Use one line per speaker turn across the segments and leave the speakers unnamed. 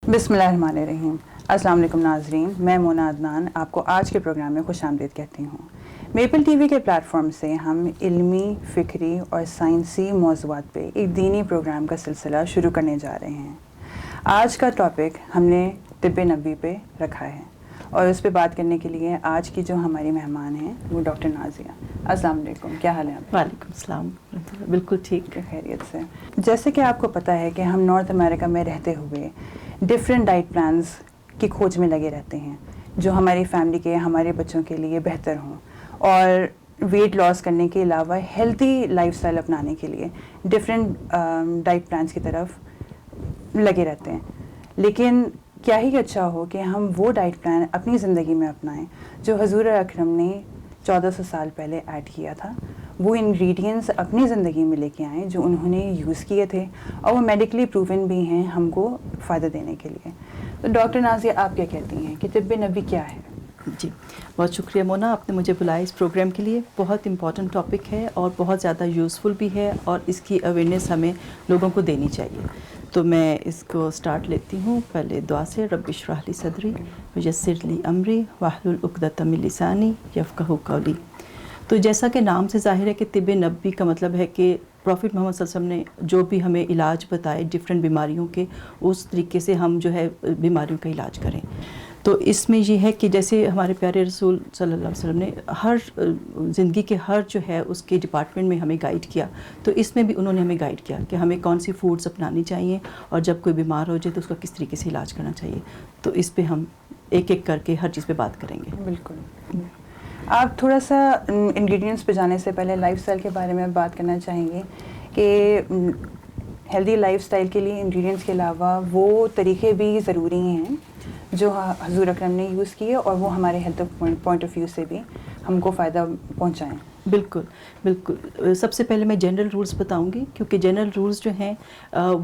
بسم اللہ الرحمن الرحیم. السلام علیکم ناظرین, میں مونا عدنان آپ کو آج کے پروگرام میں خوش آمدید کہتی ہوں. میپل ٹی وی کے پلیٹ فارم سے ہم علمی, فکری اور سائنسی موضوعات پہ ایک دینی پروگرام کا سلسلہ شروع کرنے جا رہے ہیں. آج کا ٹاپک ہم نے طب نبوی پہ رکھا ہے اور اس پہ بات کرنے کے لیے آج کی جو ہماری مہمان ہیں وہ ڈاکٹر نازیہ. السلام علیکم, کیا حال ہے آپ؟
وعلیکم السلام. بالکل ٹھیک,
خیریت سے. جیسے کہ آپ کو پتہ ہے کہ ہم نارتھ امریکہ میں رہتے ہوئے ڈفرینٹ ڈائٹ پلانز کی کھوج میں لگے رہتے ہیں جو ہماری فیملی کے, ہمارے بچوں کے لیے بہتر ہوں, اور ویٹ لاس کرنے کے علاوہ ہیلتھی لائف اسٹائل اپنانے کے لیے ڈفرینٹ ڈائٹ پلانز کی طرف لگے رہتے ہیں. لیکن کیا ہی اچھا ہو کہ ہم وہ ڈائٹ پلان اپنی زندگی میں اپنائیں جو حضور اکرم نے 1400 سال پہلے ایڈ کیا تھا. وہ انگریڈینٹس اپنی زندگی میں لے کے آئیں جو انہوں نے یوز کیے تھے اور وہ میڈیکلی پروون بھی ہیں ہم کو فائدہ دینے کے لیے. تو ڈاکٹر نازیہ, آپ کیا کہتی ہیں کہ طب نبوی کیا ہے؟
جی, بہت شکریہ مونا, آپ نے مجھے بلایا اس پروگرام کے لیے. بہت امپورٹنٹ ٹاپک ہے اور بہت زیادہ یوزفل بھی ہے, اور اس کی اویئرنیس ہمیں لوگوں کو دینی چاہیے. تو میں اس کو سٹارٹ لیتی ہوں پہلے دعا سے. رب اشرح لی صدری ویسر لی امری واحلل عقدۃ من لسانی یفقہوا قولی. تو جیسا کہ نام سے ظاہر ہے کہ طب نبوی کا مطلب ہے کہ پروفٹ محمد صلی اللہ علیہ وسلم نے جو بھی ہمیں علاج بتائے ڈفرینٹ بیماریوں کے, اس طریقے سے ہم جو ہے بیماریوں کا علاج کریں. تو اس میں یہ ہے کہ جیسے ہمارے پیارے رسول صلی اللہ علیہ وسلم نے ہر زندگی کے ہر جو ہے اس کے ڈپارٹمنٹ میں ہمیں گائیڈ کیا, تو اس میں بھی انہوں نے ہمیں گائیڈ کیا کہ ہمیں کون سی فوڈز اپنانی چاہیے اور جب کوئی بیمار ہو جائے تو اس کا کس طریقے سے علاج کرنا چاہیے. تو اس پہ ہم ایک ایک کر کے ہر چیز پہ بات کریں گے.
بالکل. آپ تھوڑا سا انگریڈینٹس پہ جانے سے پہلے لائف اسٹائل کے بارے میں بات کرنا چاہیں گے کہ ہیلدی لائف اسٹائل کے لیے انگریڈینٹس کے علاوہ وہ طریقے بھی ضروری ہیں جو حضور اکرم نے یوز کیے اور وہ ہمارے ہیلتھ پوائنٹ آف ویو سے بھی ہم کو فائدہ پہنچائیں. بالکل
بالکل. سب سے پہلے میں جنرل رولز بتاؤں گی, کیونکہ جنرل رولز جو ہیں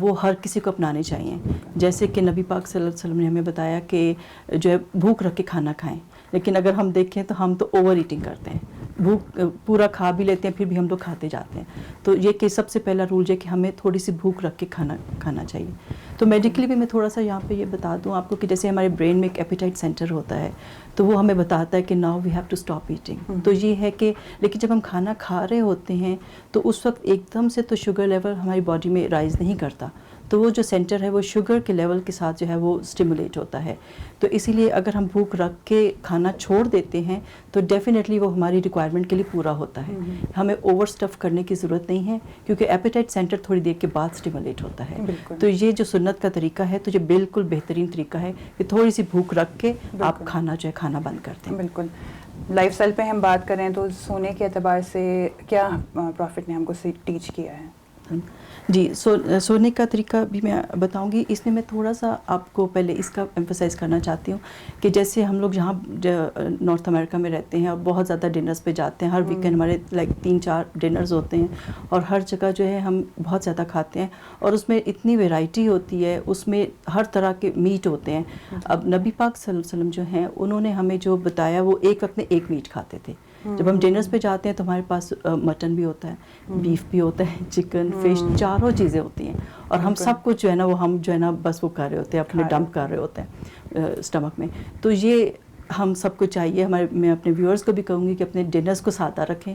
وہ ہر کسی کو اپنانے چاہیے. جیسے کہ نبی پاک صلی اللہ علیہ وسلم نے ہمیں بتایا کہ جو ہے بھوک رکھ کے کھانا کھائیں, لیکن اگر ہم دیکھیں تو ہم تو اوور ایٹنگ کرتے ہیں, بھوک پورا کھا بھی لیتے ہیں پھر بھی ہم لوگ کھاتے جاتے ہیں. تو یہ کہ سب سے پہلا رول ہے کہ ہمیں تھوڑی سی بھوک رکھ کے کھانا چاہیے. تو میڈیکلی بھی میں تھوڑا سا یہاں پہ یہ بتا دوں آپ کو کہ جیسے ہمارے برین میں ایک ایپیٹائٹ سینٹر ہوتا ہے, تو وہ ہمیں بتاتا ہے کہ now we have to stop eating. تو یہ ہے کہ لیکن جب ہم کھانا کھا رہے ہوتے ہیں تو اس وقت ایک دم سے تو شوگر لیول ہماری باڈی میں رائز نہیں کرتا, تو وہ جو سینٹر ہے وہ شوگر کے لیول کے ساتھ جو ہے وہ اسٹیمولیٹ ہوتا ہے. تو اسی لیے اگر ہم بھوک رکھ کے کھانا چھوڑ دیتے ہیں تو ڈیفینیٹلی وہ ہماری ریکوائرمنٹ کے لیے پورا ہوتا ہے. ہمیں اوور اسٹف کرنے کی ضرورت نہیں ہے, کیونکہ ایپیٹائٹ سینٹر تھوڑی دیر کے بعد اسٹیمولیٹ ہوتا ہے. تو یہ جو سنت کا طریقہ ہے تو یہ بالکل بہترین طریقہ ہے کہ تھوڑی سی بھوک رکھ کے آپ کھانا جو ہے کھانا بند کر دیں.
بالکل. لائف اسٹائل پہ ہم بات کریں تو سونے کے اعتبار سے کیا پروفٹ نے ہم کو ٹیچ کیا ہے؟
جی, سونے کا طریقہ بھی میں بتاؤں گی. اس میں تھوڑا سا آپ کو پہلے اس کا ایمفسائز کرنا چاہتی ہوں کہ جیسے ہم لوگ جہاں نارتھ امریکہ میں رہتے ہیں اور بہت زیادہ ڈنرز پہ جاتے ہیں, ہر ویکینڈ ہمارے 3-4 ڈنرز ہوتے ہیں اور ہر جگہ جو ہے ہم بہت زیادہ کھاتے ہیں, اور اس میں اتنی ویرائٹی ہوتی ہے, اس میں ہر طرح کے میٹ ہوتے ہیں. اب نبی پاک صلی اللہ علیہ وسلم جو ہیں انہوں نے ہمیں جو بتایا وہ ایک وقت میں ایک میٹ کھاتے تھے. جب ہم ڈنرز پہ جاتے ہیں تو ہمارے پاس مٹن بھی ہوتا ہے, بیف بھی ہوتا ہے, چکن, فش, چاروں چیزیں ہوتی ہیں, اور ہم سب کچھ جو ہے نا وہ ہم جو ہے نا بس وہ کر رہے ہوتے ہیں, اپنے ڈمپ کر رہے ہوتے ہیں اسٹمک میں. تو یہ ہم سب کو چاہیے, میں اپنے ویورز کو بھی کہوں گی کہ اپنے ڈنرز کو سادہ رکھیں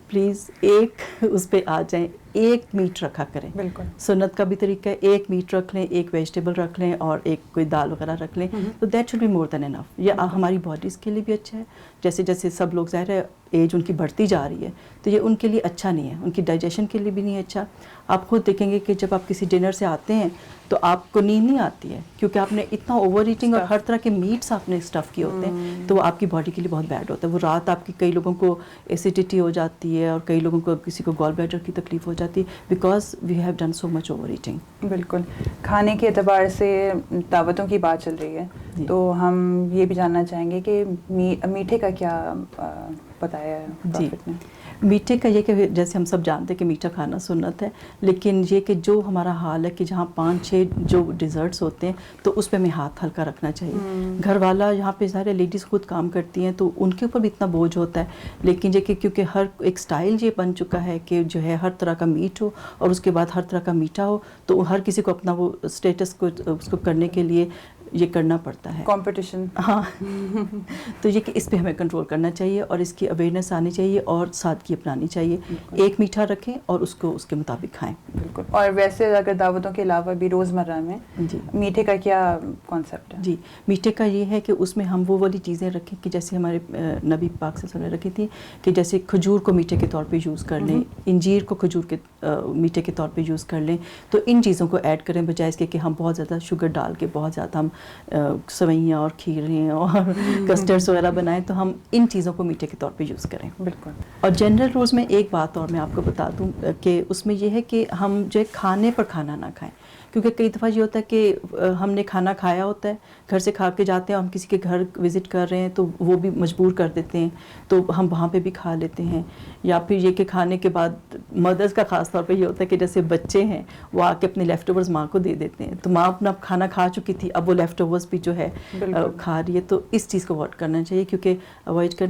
پلیز, ایک اس پہ آ جائیں, ایک میٹ رکھا کریں.
بالکل
سنت کا بھی طریقہ ہے, ایک میٹ رکھ لیں, ایک ویجیٹیبل رکھ لیں اور ایک کوئی دال وغیرہ رکھ لیں, تو دیٹ شوڈ بی مور دین انف. یہ ہماری باڈیز کے لیے بھی اچھا ہے. جیسے جیسے سب لوگ ظاہر ہے ایج ان کی بڑھتی جا رہی ہے تو یہ ان کے لیے اچھا نہیں ہے, ان کی ڈائجیشن کے لیے بھی نہیں اچھا. آپ خود دیکھیں گے کہ جب آپ کسی ڈنر سے آتے ہیں تو آپ کو نیند نہیں آتی ہے, کیونکہ آپ نے اتنا اوور ایٹنگ اور ہر طرح کے میٹس آپ نے اسٹف کیے ہوتے ہیں, تو وہ آپ کی باڈی کے لیے بہت بیڈ ہوتا ہے. وہ رات آپ کی کئی لوگوں کو ایسیڈیٹی ہو جاتی ہے اور کئی لوگوں کو کسی کو گال بلیڈر کی تکلیف ہو جاتی ہے, because we have done so much overeating.
بالکل. کھانے کے اعتبار سے دعوتوں کی بات چل رہی ہے, تو ہم یہ بھی جاننا چاہیں گے کہ میٹھے کا کیا بتایا ہے پروفٹ نے؟
میٹھے کا یہ کہ جیسے ہم سب جانتے ہیں کہ میٹھا کھانا سنت ہے، لیکن یہ کہ جو ہمارا حال ہے کہ جہاں 5-6 جو ڈیزرٹس ہوتے ہیں تو اس پہ ہمیں ہاتھ ہلکا رکھنا چاہیے. گھر والا یہاں پہ سارے لیڈیز خود کام کرتی ہیں تو ان کے اوپر بھی اتنا بوجھ ہوتا ہے، لیکن یہ کہ کیونکہ ہر ایک سٹائل یہ بن چکا ہے کہ جو ہے ہر طرح کا میٹ ہو اور اس کے بعد ہر طرح کا میٹھا ہو، تو ہر کسی کو اپنا وہ اسٹیٹس کو اس کو کرنے کے لیے یہ کرنا پڑتا ہے،
کمپٹیشن.
ہاں. تو یہ کہ اس پہ ہمیں کنٹرول کرنا چاہیے اور اس کی اویئرنیس آنی چاہیے اور سادگی اپنانی چاہیے. ایک میٹھا رکھیں اور اس کو اس کے مطابق کھائیں.
بالکل. اور ویسے اگر دعوتوں کے علاوہ بھی روزمرہ میں
جی
میٹھے کا کیا کانسیپٹ ہے؟
جی میٹھے کا یہ ہے کہ اس میں ہم وہ والی چیزیں رکھیں کہ جیسے ہمارے نبی پاک صلی اللہ علیہ وسلم نے رکھی تھی کہ جیسے کھجور کو میٹھے کے طور پہ یوز کر لیں، انجیر کو کھجور کے میٹھے کے طور پہ یوز کر لیں. تو ان چیزوں کو ایڈ کریں بجائے اس کے کہ ہم بہت زیادہ شوگر ڈال کے بہت زیادہ ہم سوئیاں اور کھیریں اور کسٹرڈس وغیرہ بنائیں، تو ہم ان چیزوں کو میٹھے کے طور پہ یوز کریں.
بالکل.
اور جنرل رولز میں ایک بات اور میں آپ کو بتا دوں کہ اس میں یہ ہے کہ ہم جو ہے کھانے پر کھانا نہ کھائیں، کیونکہ کئی دفعہ یہ ہوتا ہے کہ ہم نے کھانا کھایا ہوتا ہے، گھر سے کھا کے جاتے ہیں، ہم کسی کے گھر وزٹ کر رہے ہیں تو وہ بھی مجبور کر دیتے ہیں تو ہم وہاں پہ بھی کھا لیتے ہیں. یا پھر یہ کہ کھانے کے بعد مدرس کا خاص طور پہ یہ ہوتا ہے کہ جیسے بچے ہیں وہ آ کے اپنے لیفٹ اوورز ماں کو دے دیتے ہیں، تو ماں اپنا کھانا کھا چکی تھی، اب وہ لیفٹ اوورز بھی جو ہے کھا رہی ہے. تو اس چیز کو اوائڈ کرنا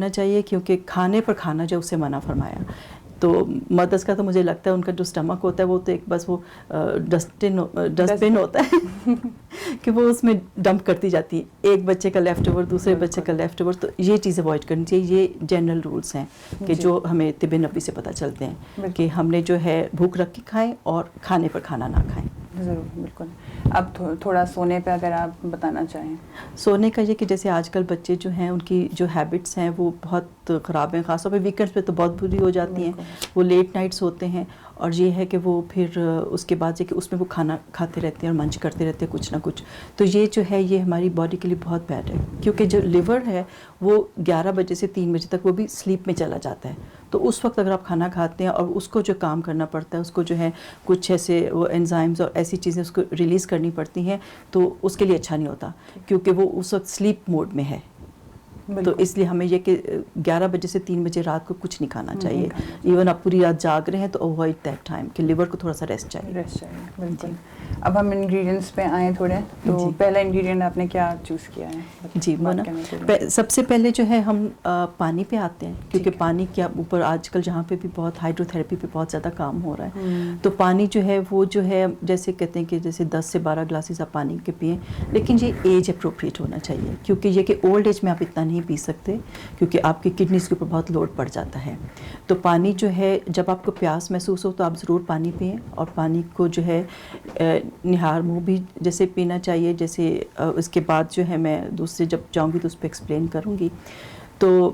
چاہیے کیونکہ کھانے پر کھانا جو اسے منع فرمایا. تو مدرس کا تو مجھے لگتا ہے ان کا جو اسٹمک ہوتا ہے وہ تو ایک بس وہ ڈسٹ بن ہوتا ہے کہ وہ اس میں ڈمپ کرتی جاتی ہے، ایک بچے کا لیفٹ اوور دوسرے بچے کا لیفٹ اوور. تو یہ چیز اوائڈ کرنی چاہیے. یہ جنرل رولس ہیں کہ جو ہمیں طب نبوی سے پتہ چلتے ہیں کہ ہم نے جو ہے بھوک رکھ کے کھائیں اور کھانے پر کھانا نہ کھائیں.
ضرور. بالکل. اب تھوڑا سونے پہ اگر آپ بتانا چاہیں.
سونے کا یہ کہ جیسے آج کل بچے جو ہیں ان کی جو ہیبٹس ہیں وہ بہت خراب ہیں، خاص طور پہ ویکینڈس پہ تو بہت بری ہو جاتی ہیں. وہ لیٹ نائٹس ہوتے ہیں اور یہ ہے کہ وہ پھر اس کے بعد یہ کہ اس میں وہ کھانا کھاتے رہتے ہیں اور منچ کرتے رہتے ہیں کچھ نہ کچھ. تو یہ جو ہے یہ ہماری باڈی کے لیے بہت بیڈ ہے، کیونکہ جو لیور ہے وہ 11 بجے سے 3 بجے تک وہ بھی سلیپ میں چلا جاتا ہے. تو اس وقت اگر آپ کھانا کھاتے ہیں اور اس کو جو کام کرنا پڑتا ہے، اس کو جو ہے کچھ ایسے وہ انزائمز اور ایسی چیزیں اس کو ریلیز کرنی پڑتی ہیں، تو اس کے لیے اچھا نہیں ہوتا کیونکہ وہ اس وقت سلیپ موڈ میں ہے. تو اس لیے ہمیں یہ کہ 11 بجے سے 3 بجے رات کو کچھ نہیں کھانا چاہیے. ایون آپ پوری رات جاگ رہے ہیں تو اوائڈ دیٹ ٹائم کہ لیور کو تھوڑا سا ریسٹ چاہیے.
بالکل. اب ہم انگریڈینٹس پہ آئیں تھوڑے. تو پہلا انگریڈینٹ آپ نے کیا چوز کیا ہے؟
جی مونا، سب سے پہلے جو ہے ہم پانی پہ آتے ہیں، کیونکہ پانی کے اوپر آج کل جہاں پہ بھی بہت ہائیڈرو تھراپی پہ بہت زیادہ کام ہو رہا ہے. تو پانی جو ہے وہ جو ہے جیسے کہتے ہیں کہ جیسے 10 سے 12 گلاسز آپ پانی کے پئیں، لیکن یہ ایج اپروپریٹ ہونا چاہیے، کیونکہ یہ کہ اولڈ ایج میں آپ اتنا نہیں پی سکتے کیونکہ آپ کی کڈنیز کے اوپر بہت لوڈ پڑ جاتا ہے. تو پانی جو ہے جب آپ کو پیاس محسوس ہو تو آپ ضرور پانی پئیں، اور پانی کو جو ہے نہار منہ بھی جیسے پینا چاہیے. جیسے اس کے بعد جو ہے میں دوسرے جب جاؤں گی تو اس پہ ایکسپلین کروں گی. تو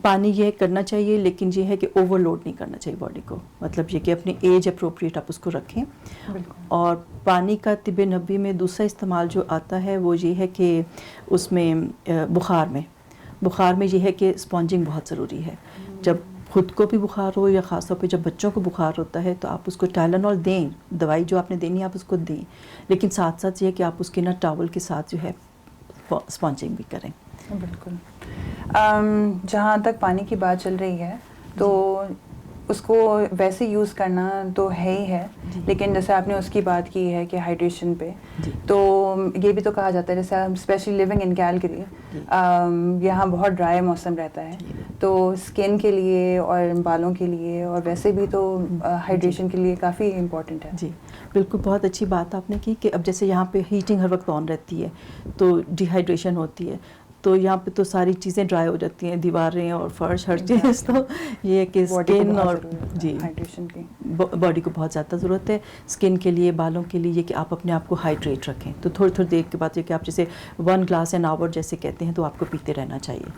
پانی یہ کرنا چاہیے، لیکن یہ ہے کہ اوور لوڈ نہیں کرنا چاہیے باڈی کو، مطلب یہ کہ اپنی ایج اپروپریٹ آپ اس کو رکھیں. اور پانی کا طب نبوی میں دوسرا استعمال جو آتا ہے وہ یہ ہے کہ اس میں بخار میں یہ ہے کہ اسپونجنگ بہت ضروری ہے. جب خود کو بھی بخار ہو یا خاص طور پہ جب بچوں کو بخار ہوتا ہے تو آپ اس کو ٹائلینول دیں، دوائی جو آپ نے دینی ہے آپ اس کو دیں، لیکن ساتھ ساتھ یہ ہے کہ آپ اس کے نا ٹاول کے ساتھ جو ہے اسپونجنگ بھی کریں.
بالکل. جہاں تک پانی کی بات چل رہی ہے تو اس کو ویسے یوز کرنا تو ہے ہی ہے، لیکن جیسے آپ نے اس کی بات کی ہے کہ ہائیڈریشن پہ، تو یہ بھی تو کہا جاتا ہے جیسے اسپیشلی لیونگ ان کیلگری، یہاں بہت ڈرائی موسم رہتا ہے، تو اسکن کے لیے اور بالوں کے لیے اور ویسے بھی تو ہائیڈریشن کے لیے کافی امپورٹنٹ ہے.
جی بالکل، بہت اچھی بات آپ نے کی کہ اب جیسے یہاں پہ ہیٹنگ ہر وقت آن رہتی ہے تو ڈی ہائیڈریشن ہوتی ہے، تو یہاں پہ تو ساری چیزیں ڈرائی ہو جاتی ہیں، دیواریں اور فرش ہر چیز. تو یہ ہے کہ اسکن اور جی
ہائیڈریشن کی
باڈی کو بہت زیادہ ضرورت ہے. اسکن کے لیے، بالوں کے لیے، یہ کہ آپ اپنے آپ کو ہائیڈریٹ رکھیں. تو تھوڑی تھوڑی دیر کے بعد یہ کہ آپ جیسے 1 گلاس این آور جیسے کہتے ہیں تو آپ کو پیتے رہنا چاہیے.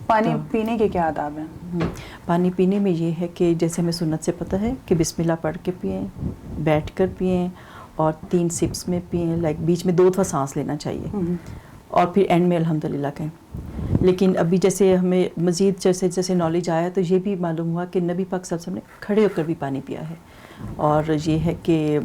پانی پینے کے کیا آداب ہیں؟
پانی پینے میں یہ ہے کہ جیسے ہمیں سنت سے پتہ ہے کہ بسم اللہ پڑھ کے پئیں، بیٹھ کر پئیں اور 3 سپس میں پئیں، لائک بیچ میں 2 دفعہ سانس لینا چاہیے اور پھر اینڈ میں الحمدللہ کہیں. لیکن ابھی جیسے ہمیں مزید جیسے نالج آیا تو یہ بھی معلوم ہوا کہ نبی پاک صلی اللہ علیہ وسلم نے کھڑے ہو کر بھی پانی پیا ہے. اور یہ ہے کہ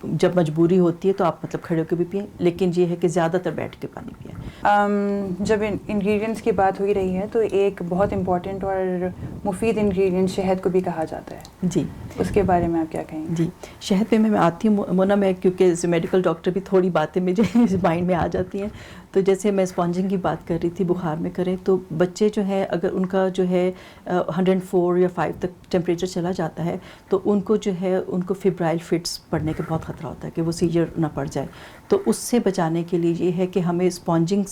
جب مجبوری ہوتی ہے تو آپ مطلب کھڑے ہو کے بھی پئیں، لیکن یہ ہے کہ زیادہ تر بیٹھ کے پانی پئیں۔
جب انگریڈینٹس کی بات ہو رہی ہے تو ایک بہت امپورٹنٹ اور مفید انگریڈینٹ شہد کو بھی کہا جاتا ہے،
جی
اس کے بارے میں آپ کیا کہیں گے؟
جی شہد پہ میں آتی ہوں مونا، میں کیونکہ ایز اے میڈیکل ڈاکٹر بھی تھوڑی باتیں مجھے مائنڈ میں آ جاتی ہیں. تو جیسے میں اسپونجنگ کی بات کر رہی تھی، بخار میں کریں تو بچے جو ہے اگر ان کا جو ہے 104 یا 5 تک ٹیمپریچر چلا جاتا ہے تو ان کو جو ہے ان کو فیبرائل فٹس پڑنے کا بہت خطرہ ہوتا ہے کہ وہ سیجر نہ پڑ جائے. تو اس سے بچانے کے لیے یہ ہے کہ ہمیں اسپونجنگ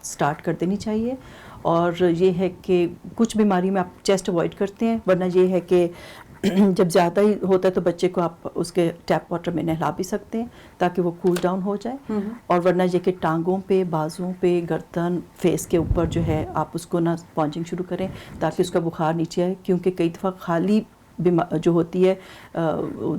سٹارٹ کر دینی چاہیے. اور یہ ہے کہ کچھ بیماری میں آپ چیسٹ اوائڈ کرتے ہیں، ورنہ یہ ہے کہ جب زیادہ ہی ہوتا ہے تو بچے کو آپ اس کے ٹیپ واٹر میں نہلا بھی سکتے ہیں تاکہ وہ کول ڈاؤن ہو جائے. اور ورنہ یہ کہ ٹانگوں پہ، بازوں پہ، گردن، فیس کے اوپر جو ہے آپ اس کو نہ اسپونجنگ شروع کریں تاکہ اس کا بخار نیچے آئے. کیونکہ کئی دفعہ خالی جو ہوتی ہے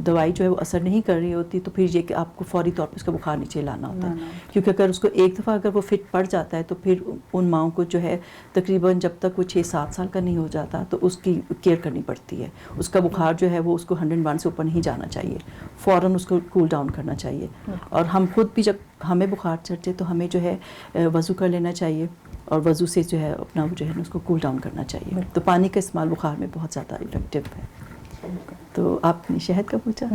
دوائی جو ہے وہ اثر نہیں کر رہی ہوتی، تو پھر یہ کہ آپ کو فوری طور پہ اس کا بخار نیچے لانا ہوتا ہے. کیونکہ اگر اس کو ایک دفعہ اگر وہ فٹ پڑ جاتا ہے تو پھر ان ماؤں کو جو ہے تقریباً جب تک وہ 6-7 سال کا نہیں ہو جاتا تو اس کی کیئر کرنی پڑتی ہے. اس کا بخار جو ہے وہ اس کو 101 سے اوپر نہیں جانا چاہیے، فوراً اس کو کول ڈاؤن کرنا چاہیے. اور ہم خود بھی جب ہمیں بخار چڑھے تو ہمیں جو ہے وضو کر لینا چاہیے اور وضو سے جو ہے اپنا جو ہے اس کو کول ڈاؤن کرنا چاہیے. تو پانی کا استعمال بخار میں بہت زیادہ افیکٹو ہے. تو آپ نے شہد کا پوچھا؟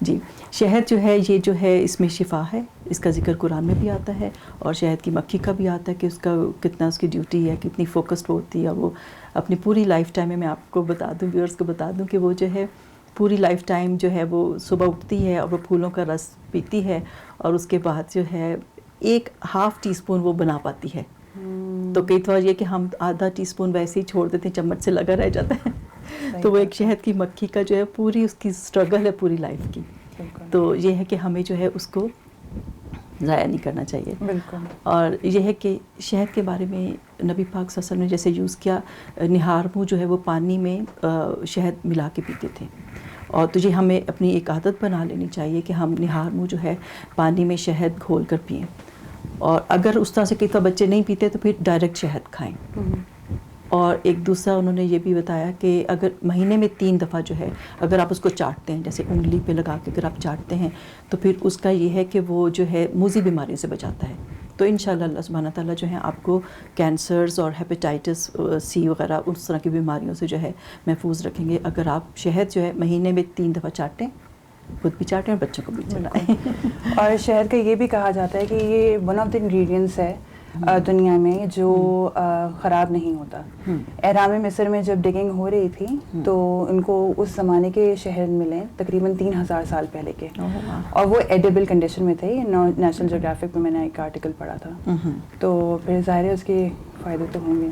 جی شہد جو ہے یہ جو ہے اس میں شفا ہے، اس کا ذکر قرآن میں بھی آتا ہے اور شہد کی مکھی کا بھی آتا ہے کہ اس کا کتنا اس کی ڈیوٹی ہے، کتنی فوکسڈ ہوتی ہے. وہ اپنی پوری لائف ٹائم میں آپ کو بتا دوں، ویورس کو بتا دوں کہ وہ جو ہے پوری لائف ٹائم جو ہے وہ صبح اٹھتی ہے اور وہ پھولوں کا رس پیتی ہے اور اس کے بعد جو ہے 1/2 ٹی اسپون وہ بنا پاتی ہے. تو کئی دفعہ یہ کہ ہم آدھا ٹی اسپون ویسے ہی چھوڑ دیتے ہیں، چمچ سے لگا رہ جاتا ہے. تو وہ ایک شہد کی مکھی کا جو ہے پوری اس کی اسٹرگل ہے پوری لائف کی. تو یہ ہے کہ ہمیں جو ہے اس کو ضائع نہیں کرنا چاہیے.
بالکل.
اور یہ ہے کہ شہد کے بارے میں نبی پاک صلی اللہ علیہ وسلم نے جیسے یوز کیا، نہار منہ جو ہے وہ پانی میں شہد ملا کے پیتے تھے. اور تو یہ ہمیں اپنی ایک عادت بنا لینی چاہیے کہ ہم نہار منہ جو ہے پانی میں شہد گھول کر پئیں. اور اگر اس طرح سے کئی دفعہ بچے نہیں پیتے تو پھر ڈائریکٹ شہد کھائیں. اور ایک دوسرا انہوں نے یہ بھی بتایا کہ اگر مہینے میں 3 دفعہ جو ہے اگر آپ اس کو چاٹتے ہیں، جیسے انگلی پہ لگا کے اگر آپ چاٹتے ہیں تو پھر اس کا یہ ہے کہ وہ جو ہے موذی بیماریوں سے بچاتا ہے. تو انشاءاللہ اللہ سبحانہ تعالیٰ جو ہے آپ کو کینسرز اور ہیپیٹائٹس سی وغیرہ اس طرح کی بیماریوں سے جو ہے محفوظ رکھیں گے اگر آپ شہد جو ہے مہینے میں 3 دفعہ چاٹیں، خود بھی چاٹیں اور بچوں کو بھی چلائیں.
اور شہد کا یہ بھی کہا جاتا ہے کہ یہ ون آف دی انگریڈینٹس ہے دنیا میں جو خراب نہیں ہوتا. اہرام مصر میں جب ڈگنگ ہو رہی تھی تو ان کو اس زمانے کے شہد ملے تقریباً 3000 سال پہلے کے، اور وہ ایڈیبل کنڈیشن میں تھے. نیشنل جیوگرافک میں نے ایک آرٹیکل پڑھا تھا. تو پھر ظاہر ہے اس کے فائدے تو ہوں گے.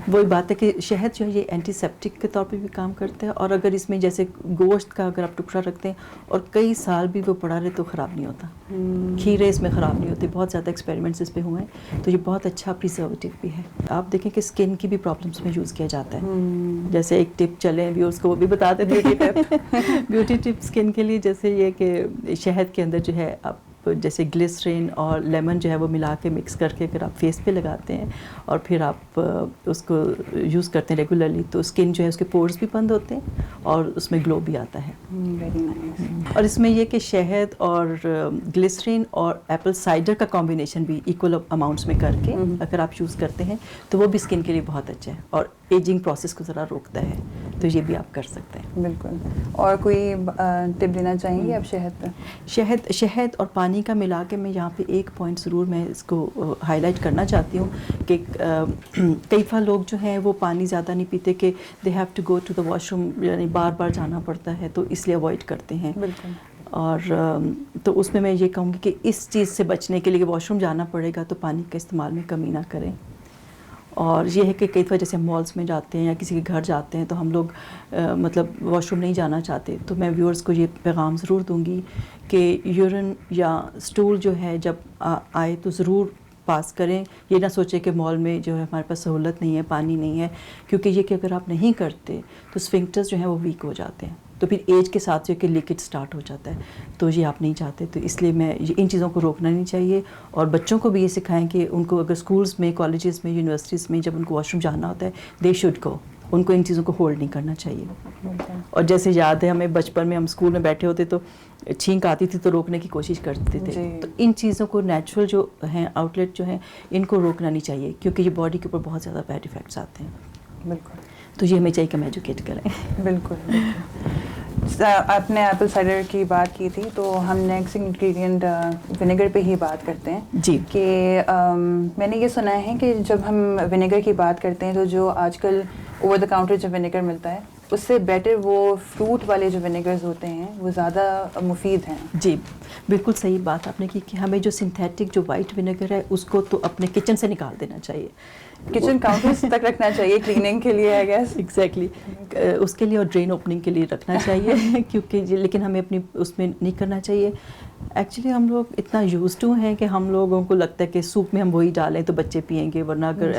وہی بات ہے کہ شہد جو ہے یہ اینٹی سیپٹک کے طور پہ بھی کام کرتا ہے. اور اگر اس میں جیسے گوشت کا اگر آپ ٹکڑا رکھتے ہیں اور کئی سال بھی وہ پڑا رہے تو خراب نہیں ہوتا. کھیرے اس میں خراب نہیں ہوتے. بہت زیادہ ایکسپیریمنٹس اس پہ ہوئے ہیں. تو یہ بہت اچھا پریزرویٹو بھی ہے. آپ دیکھیں کہ اسکن کی بھی پرابلمس میں یوز کیا جاتا ہے. جیسے ایک ٹپ چلے بھی اس کو وہ بھی بتا دیتے ہیں بیوٹی ٹپ اسکن کے لیے. جیسے یہ کہ شہد کے اندر جو ہے آپ جیسے گلیسرین اور لیمن جو ہے وہ ملا کے مکس کر کے اگر آپ فیس پہ لگاتے ہیں اور پھر آپ اس کو یوز کرتے ہیں ریگولرلی تو اسکن جو ہے اس کے پورز بھی بند ہوتے ہیں اور اس میں گلو بھی آتا ہے. اور اس میں یہ کہ شہد اور گلیسرین اور ایپل سائڈر کا کمبینیشن بھی ایکول اماؤنٹس میں کر کے اگر آپ یوز کرتے ہیں تو وہ بھی اسکن کے لیے بہت اچھا ہے اور ایجنگ پروسیس کو ذرا روکتا ہے. تو یہ بھی آپ کر سکتے ہیں.
بالکل. اور کوئی ٹپ دینا چاہیں گے آپ شہد پہ؟
شہد اور پانی کا ملا کے میں یہاں پہ ایک پوائنٹ ضرور میں اس کو ہائی لائٹ کرنا چاہتی ہوں کہ کئی دفعہ لوگ جو ہیں وہ پانی زیادہ نہیں پیتے کہ they have to go to the washroom, یعنی بار بار جانا پڑتا ہے تو اس لیے اوائڈ کرتے ہیں.
بالکل.
اور تو اس میں یہ کہوں گی کہ اس چیز سے بچنے کے لیے واش روم جانا پڑے گا تو پانی کا استعمال میں کمی نہ کریں. اور یہ ہے کہ کئی دفعہ جیسے مالس میں جاتے ہیں یا کسی کے گھر جاتے ہیں تو ہم لوگ مطلب واش روم نہیں جانا چاہتے تو میں ویورز کو یہ پیغام ضرور دوں گی کہ یورین یا اسٹول جو ہے جب آئے تو ضرور پاس کریں. یہ نہ سوچیں کہ مال میں جو ہے ہمارے پاس سہولت نہیں ہے، پانی نہیں ہے. کیونکہ یہ کہ اگر آپ نہیں کرتے تو اسفنکٹرز جو ہیں وہ ویک ہو جاتے ہیں تو پھر ایج کے ساتھ جو کہ لیکیج سٹارٹ ہو جاتا ہے. تو یہ آپ نہیں چاہتے. تو اس لیے میں ان چیزوں کو روکنا نہیں چاہیے. اور بچوں کو بھی یہ سکھائیں کہ ان کو اگر اسکولز میں، کالجز میں، یونیورسٹیز میں جب ان کو واش روم جانا ہوتا ہے دے شوڈ گو. ان کو ان چیزوں کو ہولڈ نہیں کرنا چاہیے. اور جیسے یاد ہے ہمیں بچپن میں ہم اسکول میں بیٹھے ہوتے تو چھینک آتی تھی تو روکنے کی کوشش کرتے تھے. تو ان چیزوں کو نیچرل جو ہیں آؤٹ لیٹ جو ہیں ان کو روکنا نہیں چاہیے کیونکہ یہ باڈی کے اوپر بہت زیادہ بیڈ افیکٹس آتے ہیں.
بالکل.
تو یہ ہمیں چاہیے کہ ہم ایجوکیٹ کریں.
بالکل. آپ نے ایپل سائڈر کی بات کی تھی تو ہم نیکسٹ انگریڈینٹ ونیگر پہ ہی بات کرتے ہیں.
جی.
کہ میں نے یہ سنا ہے کہ جب ہم ونیگر کی بات کرتے ہیں تو جو آج کل اوور دا کاؤنٹر جو ونیگر ملتا ہے اس سے بیٹر وہ فروٹ والے جو ونیگرز ہوتے ہیں وہ زیادہ مفید ہیں.
جی بالکل صحیح بات آپ نے کی کہ ہمیں جو سنتھیٹک جو وائٹ ونیگر ہے اس کو تو اپنے کچن سے نکال دینا چاہیے,
کچن کاؤنٹرز تک رکھنا چاہیے کلیننگ کے لیے, آئی گیس.
ایگزیکٹلی اس کے لیے اور ڈرین اوپننگ کے لیے رکھنا چاہیے کیونکہ لیکن ہمیں اپنی اس میں نہیں کرنا چاہیے. ایکچولی ہم لوگ اتنا یوز ٹو ہیں کہ ہم لوگوں کو لگتا ہے کہ سوپ میں ہم وہی ڈالیں تو بچے پئیں گے, ورنہ اگر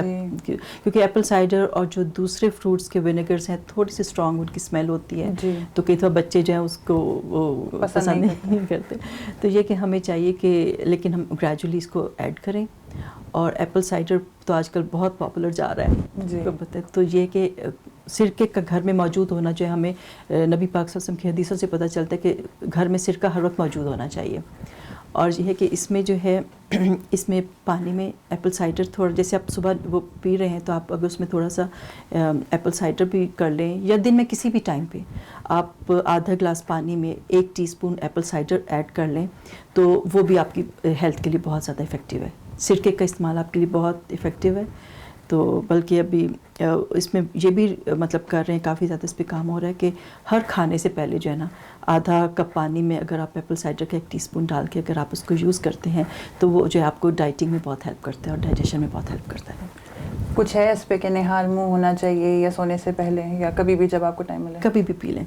کیونکہ ایپل سائڈر اور جو دوسرے فروٹس کے ونیگرس ہیں تھوڑی سی اسٹرانگ ان کی اسمیل ہوتی ہے تو کئی دفعہ بچے جو ہیں اس کو وہ پسند نہیں کرتے. تو یہ کہ ہمیں چاہیے کہ لیکن ہم گریجولی اس کو ایڈ کریں. اور ایپل سائڈر تو آج کل بہت پاپولر جا رہا ہے. تو یہ کہ سرکے کا گھر میں موجود ہونا جو ہے ہمیں نبی پاک صلی اللہ علیہ وسلم کی حدیثوں سے پتہ چلتا ہے کہ گھر میں سرکہ ہر وقت موجود ہونا چاہیے. اور یہ ہے کہ اس میں جو ہے اس میں پانی میں ایپل سائڈر تھوڑا جیسے آپ صبح وہ پی رہے ہیں تو آپ اگر اس میں تھوڑا سا ایپل سائڈر بھی کر لیں یا دن میں کسی بھی ٹائم پہ آپ آدھا گلاس پانی میں 1 teaspoon apple cider add کر لیں تو وہ بھی آپ کی ہیلتھ کے لیے بہت زیادہ افیکٹو ہے. سرکے کا استعمال آپ کے لیے بہت افیکٹو ہے. تو بلکہ ابھی اس میں یہ بھی مطلب کر رہے ہیں کافی زیادہ اس پہ کام ہو رہا ہے کہ ہر کھانے سے پہلے جو ہے نا آدھا کپ پانی میں اگر آپ ایپل سائڈر کا 1 ٹی اسپون ڈال کے اگر آپ اس کو یوز کرتے ہیں تو وہ جو ہے آپ کو ڈائٹنگ میں بہت ہیلپ کرتا ہے اور ڈائجیشن میں بہت ہیلپ کرتا ہے.
کچھ ہے اس پہ کہ نہار منہ ہونا چاہیے یا سونے سے پہلے یا کبھی بھی جب آپ کو ٹائم ملے؟
کبھی بھی پی لیں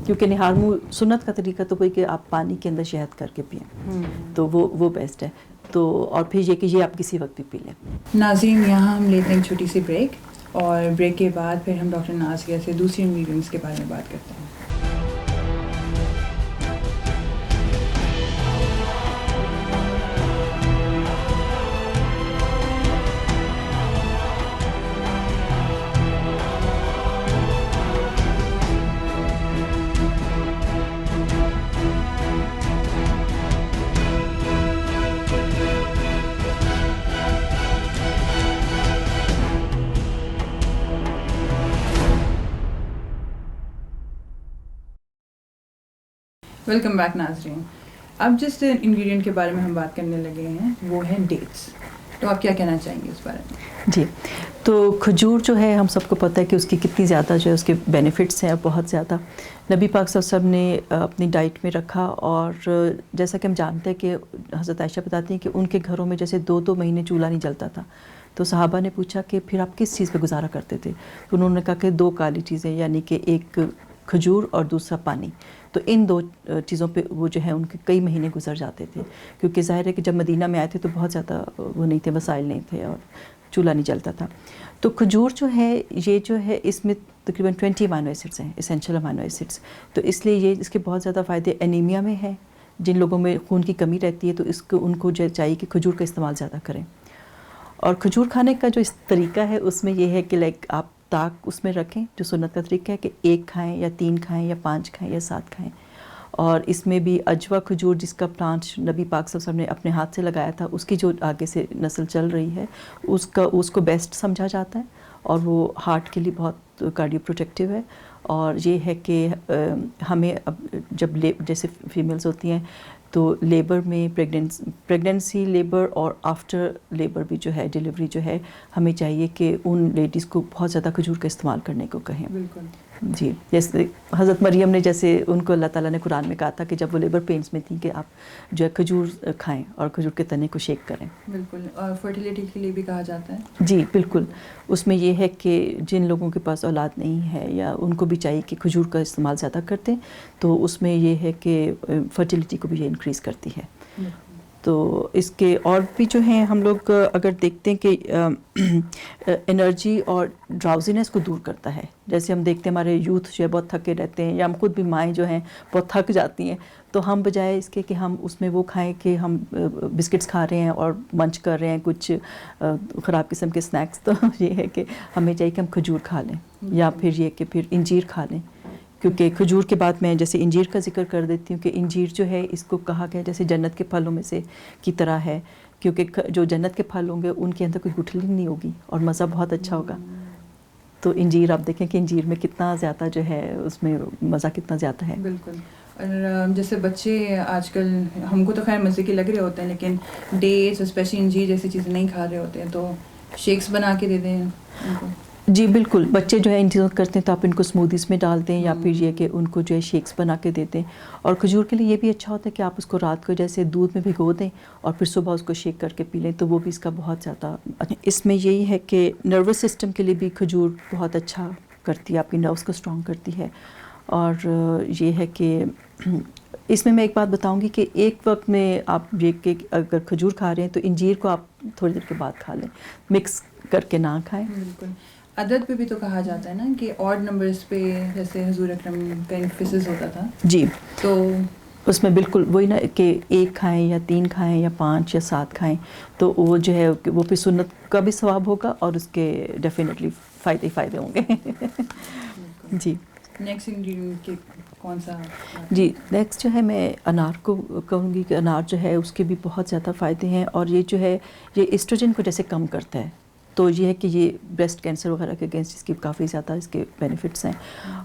کیونکہ نہار منہ سنت کا طریقہ تو کوئی کہ آپ پانی کے اندر شہد کر کے پئیں تو وہ بیسٹ ہے. تو اور پھر یہ کہ یہ آپ کسی وقت بھی پی لیں.
ناظرین یہاں ہم لیتے ہیں چھوٹی سی بریک اور بریک کے بعد پھر ہم ڈاکٹر نازیہ سے دوسری انگریڈینٹس کے بارے میں بات کرتے ہیں. ویلکم بیک ناظرین. اب جس انگریڈینٹ کے بارے میں ہم بات کرنے لگے ہیں وہ ہے ڈیٹس. تو آپ کیا کہنا چاہیں گے اس بارے میں؟
جی تو کھجور جو ہے ہم سب کو پتہ ہے کہ اس کی کتنی زیادہ جو ہے اس کے بینیفٹس ہیں بہت زیادہ. نبی پاک صلی اللہ علیہ وسلم نے اپنی ڈائٹ میں رکھا اور جیسا کہ ہم جانتے ہیں کہ حضرت عائشہ بتاتی ہیں کہ ان کے گھروں میں جیسے 2 مہینے چولہا نہیں جلتا تھا. تو صحابہ نے پوچھا کہ پھر آپ کس چیز پہ گزارا کرتے تھے؟ تو انہوں نے کہا کہ 2 کالی چیزیں یعنی کہ ایک کھجور اور دوسرا پانی. تو ان 2 چیزوں پہ وہ جو ہے ان کے کئی مہینے گزر جاتے تھے کیونکہ ظاہر ہے کہ جب مدینہ میں آئے تھے تو بہت زیادہ وہ نہیں تھے, وسائل نہیں تھے اور چولہا نہیں جلتا تھا. تو کھجور جو ہے یہ جو ہے اس میں تقریباً 20 امینو ایسڈس ہیں, اسینشل امینو ایسڈس. تو اس لیے یہ اس کے بہت زیادہ فائدے انیمیا میں ہیں, جن لوگوں میں خون کی کمی رہتی ہے تو اس کو ان کو جو چاہیے کہ کھجور کا استعمال زیادہ کریں. اور کھجور کھانے کا جو اس طریقہ ہے اس میں یہ ہے کہ لائک آپ تاک اس میں رکھیں جو سنت کا طریقہ ہے کہ 1 کھائیں یا 3 کھائیں یا 5 کھائیں یا 7 کھائیں. اور اس میں بھی اجوا کھجور جس کا پلانٹ نبی پاک صلی اللہ علیہ وسلم نے اپنے ہاتھ سے لگایا تھا اس کی جو آگے سے نسل چل رہی ہے اس کو بیسٹ سمجھا جاتا ہے اور وہ ہارٹ کے لیے بہت کارڈیو پروٹیکٹیو ہے. اور یہ ہے کہ ہمیں اب جب جیسے فیمیلز ہوتی ہیں تو لیبر میں پریگنینسی لیبر اور آفٹر لیبر بھی جو ہے ڈیلیوری جو ہے ہمیں چاہیے کہ ان لیڈیز کو بہت زیادہ کھجور کا استعمال کرنے کو کہیں.
بالکل
جی جیسے حضرت مریم نے جیسے ان کو اللہ تعالیٰ نے قرآن میں کہا تھا کہ جب وہ لیبر پینس میں تھیں کہ آپ جو ہے کھجور کھائیں اور کھجور کے تنے کو شیک کریں.
بالکل. اور فرٹیلیٹی کے لیے بھی کہا جاتا ہے.
جی بالکل. اس میں یہ ہے کہ جن لوگوں کے پاس اولاد نہیں ہے یا ان کو بھی چاہیے کہ کھجور کا استعمال زیادہ کرتے تو اس میں یہ ہے کہ فرٹیلیٹی کو بھی یہ انکریز کرتی ہے. تو اس کے اور بھی جو ہیں ہم لوگ اگر دیکھتے ہیں کہ انرجی اور ڈراؤزینس کو دور کرتا ہے. جیسے ہم دیکھتے ہیں ہمارے یوتھ جو ہے بہت تھکے رہتے ہیں یا ہم خود بھی مائیں جو ہیں بہت تھک جاتی ہیں تو ہم بجائے اس کے کہ ہم اس میں وہ کھائیں کہ ہم بسکٹس کھا رہے ہیں اور منچ کر رہے ہیں کچھ خراب قسم کے سنیکس، تو یہ ہے کہ ہمیں چاہیے کہ ہم کھجور کھا لیں، یا پھر یہ کہ پھر انجیر کھا لیں. کیونکہ کھجور کے بعد میں جیسے انجیر کا ذکر کر دیتی ہوں کہ انجیر جو ہے اس کو کہا گیا جیسے جنت کے پھلوں میں سے کی طرح ہے، کیونکہ جو جنت کے پھل ہوں گے ان کے اندر کوئی گٹھلی نہیں ہوگی اور مزہ بہت اچھا ہوگا. تو انجیر آپ دیکھیں کہ انجیر میں کتنا زیادہ جو ہے اس میں مزہ کتنا زیادہ ہے.
بالکل. اور جیسے بچے آج کل ہم کو تو خیر مزے کے لگ رہے ہوتے ہیں، لیکن ڈیٹس اسپیشلی انجیر جیسی چیزیں نہیں کھا رہے ہوتے ہیں، تو شیکس بنا کے دے دیں ان کو.
جی بالکل، بچے جو ہے ان چیزوں کرتے ہیں تو آپ ان کو اسموتھیز میں ڈال دیں، یا پھر یہ کہ ان کو جو ہے شیکس بنا کے دے دیں. اور کھجور کے لیے یہ بھی اچھا ہوتا ہے کہ آپ اس کو رات کو جیسے دودھ میں بھگو دیں اور پھر صبح اس کو شیک کر کے پی لیں، تو وہ بھی اس کا بہت زیادہ. اس میں یہی ہے کہ نروس سسٹم کے لیے بھی کھجور بہت اچھا کرتی ہے، آپ کی نروس کو اسٹرانگ کرتی ہے. اور یہ ہے کہ اس میں ایک بات بتاؤں گی کہ ایک وقت میں آپ یہ کہ اگر کھجور کھا رہے ہیں تو انجیر کو آپ تھوڑی دیر کے بعد کھا لیں، مکس کر کے نہ کھائیں.
بالکل. عدد پہ بھی تو کہا جاتا ہے نا کہ آڈ نمبرز پہ جیسے حضور اکرم کا انفسس ہوتا تھا.
جی،
تو
اس میں بالکل وہی نا کہ 1 کھائیں یا 3 کھائیں یا 5 یا 7 کھائیں، تو وہ جو ہے وہ پھر سنت کا بھی ثواب ہوگا اور اس کے ڈیفینیٹلی فائدے ہوں گے. جی.
نیکسٹ انگریڈینٹ کون سا؟
جی نیکسٹ جو ہے میں انار کو کہوں گی کہ انار جو ہے اس کے بھی بہت زیادہ فائدے ہیں، اور یہ جو ہے یہ ایسٹروجن کو جیسے کم کرتا ہے، تو یہ ہے کہ یہ بریسٹ کینسر وغیرہ کے اگینسٹ اس کی کافی زیادہ اس کے بینیفٹس ہیں.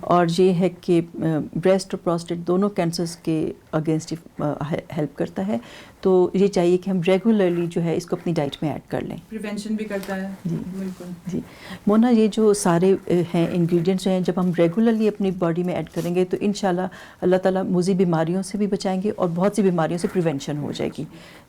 اور یہ ہے کہ بریسٹ اور پروسٹیٹ دونوں کینسرز کے اگینسٹ ہیلپ کرتا ہے. تو یہ چاہیے کہ ہم ریگولرلی جو ہے اس کو اپنی ڈائٹ میں ایڈ کر لیں.
پریونشن بھی کرتا ہے.
جی
بالکل.
جی مونا، یہ جو سارے ہیں انگریڈینٹس ہیں، جب ہم ریگولرلی اپنی باڈی میں ایڈ کریں گے تو انشاءاللہ اللہ تعالیٰ مضر بیماریوں سے بھی بچائیں گے اور بہت سی بیماریوں سے پریونشن ہو جائے گی.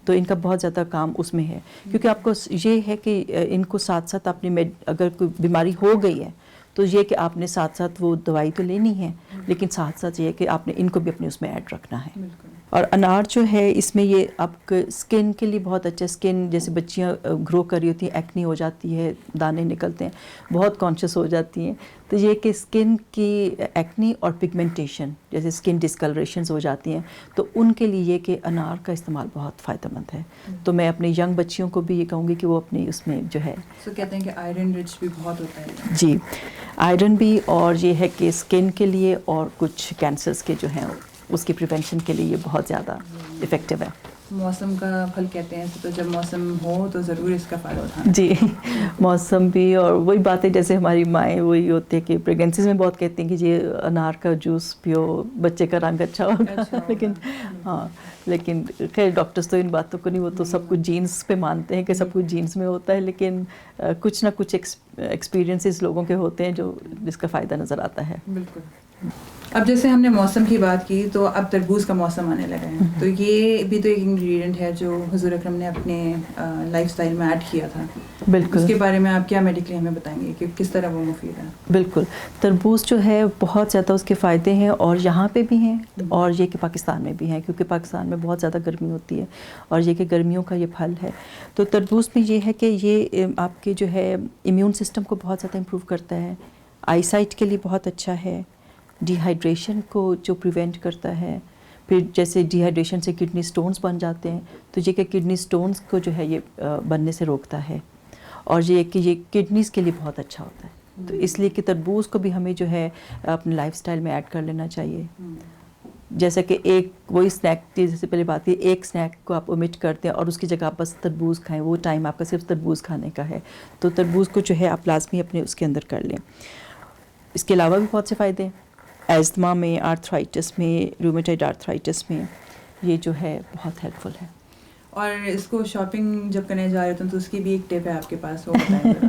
تو ان کا بہت زیادہ کام اس میں ہے، کیونکہ آپ کو یہ ہے کہ ان کو ساتھ ساتھ اپنی اگر کوئی بیماری ہو گئی ہے تو یہ کہ آپ نے ساتھ ساتھ وہ دوائی تو لینی ہے، لیکن ساتھ ساتھ یہ کہ آپ نے ان کو بھی اپنے اس میں ایڈ رکھنا ہے. اور انار جو ہے اس میں یہ آپ کے اسکن کے لیے بہت اچھا. اسکن جیسے بچیاں گرو کر رہی ہوتی ہیں، ایکنی ہو جاتی ہے، دانے نکلتے ہیں، بہت کانشیس ہو جاتی ہیں، تو یہ کہ اسکن کی ایکنی اور پگمنٹیشن جیسے اسکن ڈسکلریشنز ہو جاتی ہیں، تو ان کے لیے یہ کہ انار کا استعمال بہت فائدہ مند ہے. تو میں اپنی ینگ بچیوں کو بھی یہ کہوں گی کہ وہ اپنی اس میں جو ہے
کہتے ہیں کہ آئرن رچ بھی بہت ہوتا ہے.
جی آئرن بھی، اور یہ ہے کہ اسکن کے لیے اور کچھ کینسرز کے جو ہیں اس کی پریونشن کے لیے یہ بہت زیادہ افیکٹو ہے.
موسم کا پھل کہتے ہیں، تو جب موسم ہو تو ضرور اس کا فائدہ اٹھانا.
جی موسم بھی، اور وہی باتیں جیسے ہماری مائیں وہی ہوتی ہے کہ پریگنسیز میں بہت کہتی ہیں کہ یہ انار کا جوس پیو، بچے کا رنگ اچھا ہوگا. لیکن ہاں، لیکن خیر ڈاکٹرز تو ان باتوں کو نہیں، وہ تو سب کچھ جینس پہ مانتے ہیں کہ سب کچھ جینس میں ہوتا ہے، لیکن کچھ نہ کچھ ایکسپیرینسز لوگوں کے ہوتے ہیں جو جس کا فائدہ نظر آتا ہے.
بالکل. اب جیسے ہم نے موسم کی بات کی تو اب تربوز کا موسم آنے لگا ہے، تو یہ بھی تو ایک انگریڈینٹ ہے جو حضور اکرم نے اپنے لائف سٹائل میں ایڈ کیا تھا.
بالکل.
اس کے بارے میں آپ کیا میڈیکلی ہمیں بتائیں گے کہ کس طرح وہ مفید ہے؟
بالکل، تربوز جو ہے بہت زیادہ اس کے فائدے ہیں، اور یہاں پہ بھی ہیں اور یہ کہ پاکستان میں بھی ہیں، کیونکہ پاکستان میں بہت زیادہ گرمی ہوتی ہے اور یہ کہ گرمیوں کا یہ پھل ہے. تو تربوز میں یہ ہے کہ یہ آپ کے جو ہے امیون سسٹم کو بہت زیادہ امپروو کرتا ہے، آئی سائٹ کے لیے بہت اچھا ہے، ڈی ہائیڈریشن کو جو پریونٹ کرتا ہے. پھر جیسے ڈی ہائیڈریشن سے کڈنی سٹونز بن جاتے ہیں، تو یہ کہ کڈنی سٹونز کو جو ہے یہ بننے سے روکتا ہے، اور یہ کہ یہ کڈنیز کے لیے بہت اچھا ہوتا ہے. تو اس لیے کہ تربوز کو بھی ہمیں جو ہے اپنے لائف سٹائل میں ایڈ کر لینا چاہیے. جیسا کہ ایک وہی اسنیک کی جیسے پہلے بات کی، ایک اسنیک کو آپ اومٹ کرتے ہیں اور اس کی جگہ آپ بس تربوز کھائیں، وہ ٹائم آپ کا صرف تربوز کھانے کا ہے. تو تربوز کو جو ہے آپ لازمی اپنے اس کے اندر کر لیں. اس کے علاوہ بھی بہت سے فائدے ہیں، ایزما میں، آرتھرائٹس میں، رومیٹائڈ آرتھرائٹس میں یہ جو ہے بہت ہیلپ فل ہے.
اور اس کو شاپنگ جب کرنے جا رہے ہوتے ہیں تو اس کی بھی ایک ٹپ ہے آپ کے پاس، وہ بتائیں ذرا.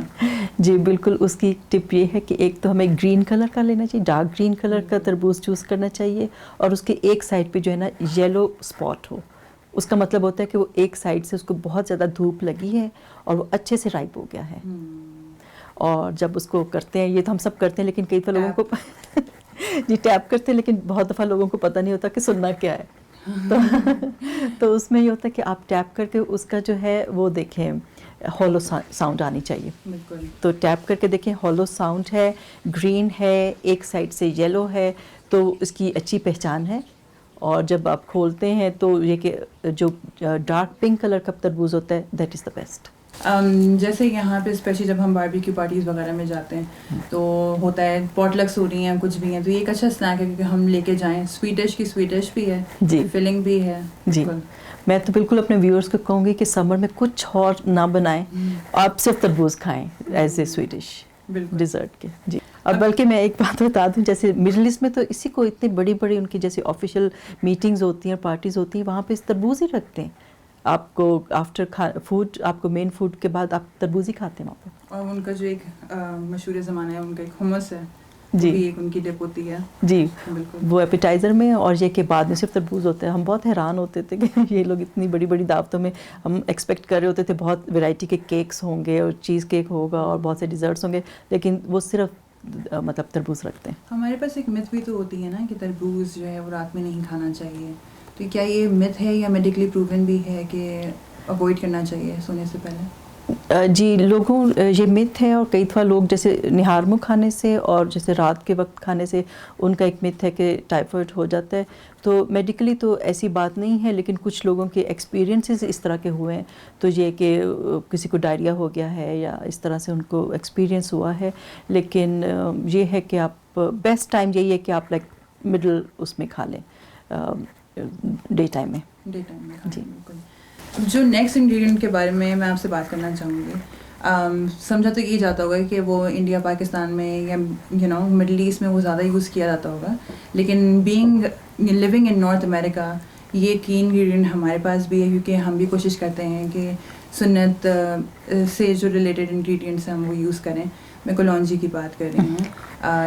جی بالکل، اس کی ٹپ یہ ہے کہ ایک تو ہمیں گرین کلر کا لینا چاہیے، ڈارک گرین کلر کا تربوز چوز کرنا چاہیے، اور اس کے ایک سائڈ پہ جو ہے نا یلو اسپاٹ ہو. اس کا مطلب ہوتا ہے کہ وہ ایک سائڈ سے اس کو بہت زیادہ دھوپ لگی ہے اور وہ اچھے سے رائپ ہو گیا ہے. اور جب اس کو کرتے ہیں، یہ تو ہم سب کرتے ہیں لیکن کئی دفعہ لوگوں کو جی ٹیپ کرتے ہیں، لیکن بہت دفعہ لوگوں کو پتہ نہیں ہوتا کہ سننا کیا ہے. تو اس میں یہ ہوتا ہے کہ آپ ٹیپ کر کے اس کا جو ہے وہ دیکھیں، ہولو ساؤنڈ آنی چاہیے. تو ٹیپ کر کے دیکھیں ہولو ساؤنڈ ہے، گرین ہے، ایک سائڈ سے یلو ہے، تو اس کی اچھی پہچان ہے. اور جب آپ کھولتے ہیں تو یہ کہ جو ڈارک پنک کلر کا تربوز ہوتا ہے دیٹ از دا بیسٹ.
جیسے یہاں پہ اسپیشلی جب ہم باربیکیو پارٹیز وغیرہ میں جاتے ہیں تو ہوتا ہے پاٹ لکس ہو رہی ہیں کچھ بھی ہیں تو یہ ایک اچھا اسنیک ہے کیونکہ ہم لے کے جائیں, سویٹش کی سویٹش بھی ہے
جی,
فلنگ بھی ہے.
جی میں تو بالکل اپنے ویورز کو کہوں گی کہ سمر میں کچھ اور نہ بنائیں, آپ صرف تربوز کھائیں ایز اے سویٹش ڈیزرٹ کے. جی اور بلکہ میں ایک بات بتا دوں, جیسے مڈل ایسٹ میں تو اسی کو اتنی بڑی بڑی ان کی جیسے آفیشیل میٹنگز ہوتی ہیں, پارٹیز ہوتی ہیں, وہاں پہ تربوز ہی رکھتے ہیں. آپ کو آفٹر فوڈ, آپ کو مین فوڈ کے بعد آپ تربوز ہی کھاتے ہیں وہاں پہ.
اور ان کا جو ایک مشہور زمانہ ہے ان کا ایک حمص ہے,
جی
بھی ایک ان کی ڈپ ہوتی ہے.
جی
بالکل
وہ ایپیٹائزر میں, اور یہ کہ بعد میں صرف تربوز ہوتا ہے. ہم بہت حیران ہوتے تھے کہ یہ لوگ اتنی بڑی بڑی دعوتوں میں, ہم ایکسپیکٹ کر رہے ہوتے تھے بہت ویرائٹی کے کیکس ہوں گے اور چیز کیک ہوگا اور بہت سے ڈیزرٹس ہوں گے, لیکن وہ صرف مطلب تربوز رکھتے ہیں.
ہمارے پاس ایک مت بھی تو ہوتی ہے نا کہ تربوز جو ہے وہ رات میں نہیں کھانا چاہیے, تو کیا یہ مت ہے یا میڈیکلی پروون بھی ہے کہ اوائڈ کرنا چاہیے سونے سے پہلے؟
جی لوگوں یہ مت ہے, اور کئی دفعہ لوگ جیسے نہارمو کھانے سے اور جیسے رات کے وقت کھانے سے ان کا ایک مت ہے کہ ٹائیفائڈ ہو جاتا ہے. تو میڈیکلی تو ایسی بات نہیں ہے, لیکن کچھ لوگوں کے ایکسپیرینسز اس طرح کے ہوئے ہیں, تو یہ کہ کسی کو ڈائریا ہو گیا ہے یا اس طرح سے ان کو ایکسپیرینس ہوا ہے. لیکن یہ ہے کہ آپ بیسٹ ٹائم یہی ہے کہ آپ لائک مڈل اس میں کھا لیں, ڈے ٹائم میں.
ڈے ٹائم میں
جی
جو نیکسٹ انگریڈینٹ کے بارے میں آپ سے بات کرنا چاہوں گی, سمجھا تو یہ جاتا ہوگا کہ وہ انڈیا پاکستان میں یا مڈل ایسٹ میں وہ زیادہ یوز کیا جاتا ہوگا, لیکن بینگ لیونگ ان نارتھ امریکہ یہ کی انگریڈینٹ ہمارے پاس بھی ہے, کیونکہ ہم بھی کوشش کرتے ہیں کہ سنت سے جو ریلیٹڈ انگریڈینٹس ہیں ہم وہ یوز کریں. میں کلونجی کی بات کر رہی ہوں,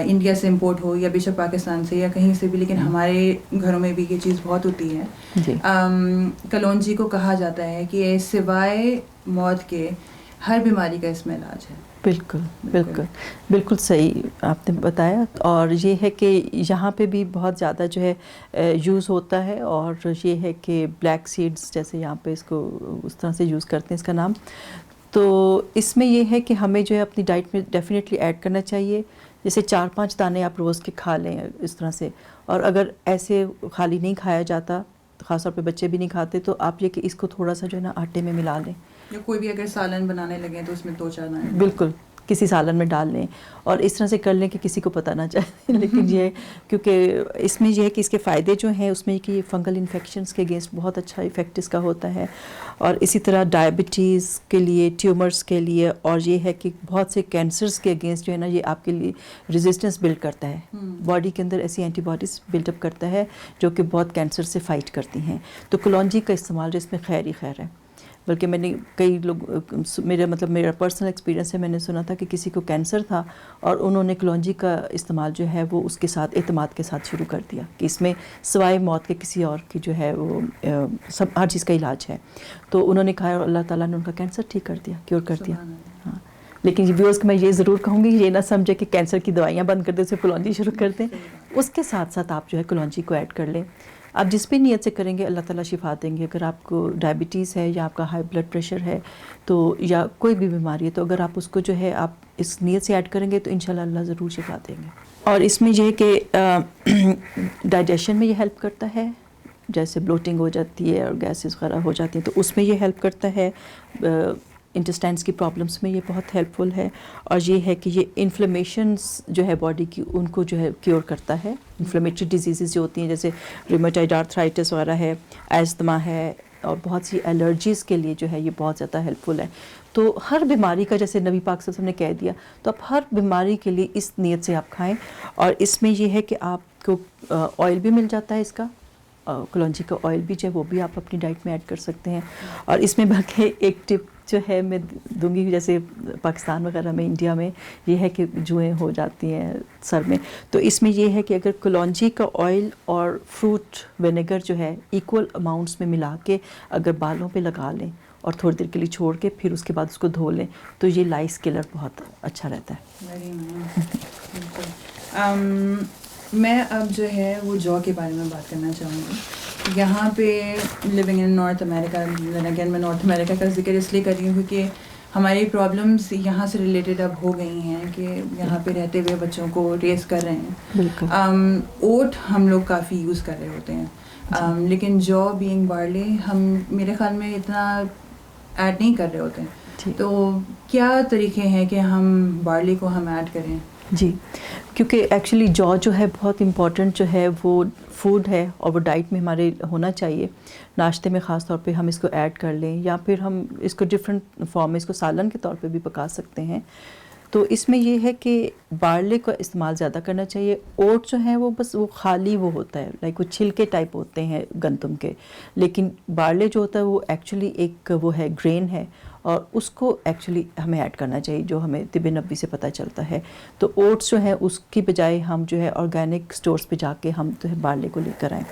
انڈیا سے امپورٹ ہو یا بے شک پاکستان سے یا کہیں سے بھی, لیکن ہمارے گھروں میں بھی یہ چیز بہت ہوتی ہے.
جی
کلونجی کو کہا جاتا ہے کہ سوائے موت کے ہر بیماری کا اس میں علاج ہے.
بالکل بالکل بالکل صحیح آپ نے بتایا. اور یہ ہے کہ یہاں پہ بھی بہت زیادہ جو ہے یوز ہوتا ہے, اور یہ ہے کہ بلیک سیڈز جیسے یہاں پہ اس کو اس طرح سے یوز کرتے ہیں اس کا نام. تو اس میں یہ ہے کہ ہمیں جو ہے اپنی ڈائٹ میں ڈیفینیٹلی ایڈ کرنا چاہیے, جیسے 4-5 دانے آپ روز کے کھا لیں اس طرح سے. اور اگر ایسے خالی نہیں کھایا جاتا, خاص طور پہ بچے بھی نہیں کھاتے, تو آپ یہ کہ اس کو تھوڑا سا جو ہے نا آٹے میں ملا لیں,
یا کوئی بھی اگر سالن بنانے لگیں تو اس میں 2-4 دانے
بالکل کسی سالن میں ڈال لیں, اور اس طرح سے کر لیں کہ کسی کو پتہ نہ چلے. لیکن یہ کیونکہ اس میں یہ ہے کہ اس کے فائدے جو ہیں اس میں کہ فنگل انفیکشنز کے اگینسٹ بہت اچھا ایفیکٹ اس کا ہوتا ہے, اور اسی طرح ڈائبٹیز کے لیے, ٹیومرز کے لیے, اور یہ ہے کہ بہت سے کینسرز کے اگینسٹ جو ہے نا یہ آپ کے لیے ریزسٹنس بلڈ کرتا ہے, باڈی کے اندر ایسی اینٹی باڈیز بلڈ اپ کرتا ہے جو کہ بہت کینسر سے فائٹ کرتی ہیں. تو کلونجی کا استعمال جو اس میں خیر ہی خیر ہے. بلکہ میں نے کئی لوگ, میرا پرسنل ایکسپیرینس ہے, میں نے سنا تھا کہ کسی کو کینسر تھا اور انہوں نے کلونجی کا استعمال جو ہے وہ اس کے ساتھ اعتماد کے ساتھ شروع کر دیا کہ اس میں سوائے موت کے کسی اور کی جو ہے وہ سب ہر چیز کا علاج ہے. تو انہوں نے کہا اور اللہ تعالیٰ نے ان کا کینسر ٹھیک کر دیا, کیور کر دیا. ہاں لیکن ویورز کو میں یہ ضرور کہوں گی یہ نہ سمجھے کہ کینسر کی دوائیاں بند کر دیں, اسے کلونجی شروع کر دیں. اس کے ساتھ ساتھ آپ جو ہے کلونجی کو ایڈ کر لیں. آپ جس بھی نیت سے کریں گے اللہ تعالیٰ شفا دیں گے. اگر آپ کو ڈائبٹیز ہے یا آپ کا ہائی بلڈ پریشر ہے تو یا کوئی بھی بیماری ہے, تو اگر آپ اس کو جو ہے آپ اس نیت سے ایڈ کریں گے تو انشاءاللہ اللہ ضرور شفا دیں گے. اور اس میں یہ ہے کہ ڈائجیشن میں یہ ہیلپ کرتا ہے, جیسے بلوٹنگ ہو جاتی ہے اور گیسز وغیرہ ہو جاتی ہیں تو اس میں یہ ہیلپ کرتا ہے. انٹسٹائنس کی پرابلمس میں یہ بہت ہیلپ فل ہے. اور یہ ہے کہ یہ انفلیمیشنز جو ہے باڈی کی ان کو جو ہے کیور کرتا ہے. انفلیمیٹری ڈیزیزز جو ہوتی ہیں جیسے ریمیٹائڈ آرتھرائٹس وغیرہ ہے, ایزتما ہے, اور بہت سی الرجیز کے لیے جو ہے یہ بہت زیادہ ہیلپ فل ہے. تو ہر بیماری کا جیسے نبی پاک صلی اللہ علیہ وسلم نے کہہ دیا, تو آپ ہر بیماری کے لیے اس نیت سے آپ کھائیں. اور اس میں یہ ہے کہ آپ کو آئل بھی مل جاتا ہے, اس کا کلونجی کا آئل بھی جو ہے وہ بھی آپ اپنی ڈائٹ میں ایڈ کر سکتے ہیں. اور اس میں بلکہ ایک ٹپ جو ہے میں دوں گی, جیسے پاکستان وغیرہ میں, انڈیا میں یہ ہے کہ جوئیں ہو جاتی ہیں سر میں, تو اس میں یہ ہے کہ اگر کلونجی کا آئل اور فروٹ ونیگر جو ہے ایکول اماؤنٹس میں ملا کے اگر بالوں پہ لگا لیں اور تھوڑی دیر کے لیے چھوڑ کے پھر اس کے بعد اس کو دھو لیں تو یہ لائس کلر بہت اچھا رہتا ہے.
میں اب جو ہے وہ جو کے بارے میں بات کرنا چاہوں گی. یہاں پہ living in North America, again میں نارتھ امریکہ کا ذکر اس لیے کر رہی ہوں کیونکہ ہماری پرابلمس یہاں سے ریلیٹڈ اب ہو گئی ہیں کہ یہاں پہ رہتے ہوئے بچوں کو ریز کر رہے ہیں.
بالکل.
اوٹ ہم لوگ کافی یوز کر رہے ہوتے ہیں. لیکن جو بینگ بارلے ہم میرے خیال میں اتنا ایڈ نہیں کر رہے ہوتے ہیں. تو کیا طریقے ہیں کہ ہم بارلی کو ہم ایڈ کریں؟
جی، کیونکہ ایکچولی جو ہے بہت امپورٹنٹ جو ہے وہ فوڈ ہے اور وہ ڈائٹ میں ہمارے ہونا چاہیے. ناشتے میں خاص طور پہ ہم اس کو ایڈ کر لیں یا پھر ہم اس کو ڈفرینٹ فارم میں اس کو سالن کے طور پہ بھی پکا سکتے ہیں. تو اس میں یہ ہے کہ بارلے کا استعمال زیادہ کرنا چاہیے. اوٹ جو ہے وہ بس وہ خالی وہ ہوتا ہے، لائک وہ چھلکے ٹائپ ہوتے ہیں گندم کے، لیکن بارلے جو ہوتا ہے وہ ایکچولی ایک وہ ہے گرین ہے اور اس کو ایکچولی ہمیں ایڈ کرنا چاہیے جو ہمیں طب نبوی سے پتہ چلتا ہے. تو اوٹس جو ہے اس کی بجائے ہم جو ہے آرگینک سٹورز پہ جا کے ہم جو ہے بارلے کو لے کر آئیں.